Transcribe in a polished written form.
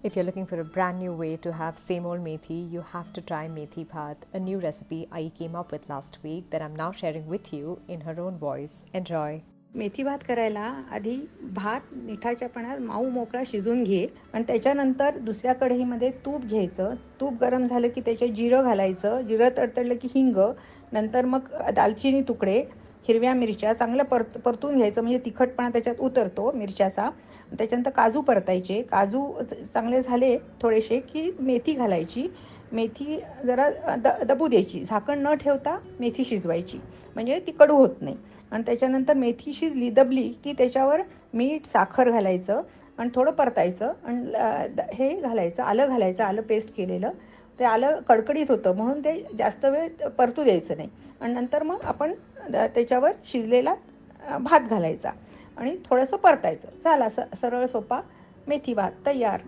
If you're looking for a brand new way to have same old methi, you have to try methi bhat, a new recipe I came up with last week that I'm now sharing with you in her own voice. Enjoy. मेथी भात करायला आधी भात मिठाच्या पाण्यात माऊ मोकळा शिजून घे आणि त्याच्यानंतर दुसऱ्या कढईमध्ये तूप घ्यायचं. तूप गरम झालं की त्याच्यात जिरं घालायचं. जिरं तडतडलं की हिंग, नंतर मग दालचिनी तुकडे, हिरव्या मिरच्या चांगलं परतून घ्यायचं, म्हणजे तिखटपणा त्याच्यात उतरतो मिरच्याचा. त्याच्यानंतर काजू परतायचे. काजू चांगले झाले थोडेसे की मेथी घालायची. मेथी जरा दबू द्यायची, झाकण न ठेवता मेथी शिजवायची, म्हणजे ती कडू होत नाही. आणि त्याच्यानंतर मेथी शिजली दबली की त्याच्यावर मीठ साखर घालायचं आणि थोडं परतायचं आणि हे घालायचं, आलं घालायचं, आलं पेस्ट केलेलं. ते आलं कडकडीत होतं म्हणून ते जास्त वेळ परतू द्यायचं नाही. आणि नंतर मग आपण त्याच्यावर शिजलेला भात घालायचा आणि थोडंसं परतायचं. झाला सरळ सोपा मेथी भात तयार.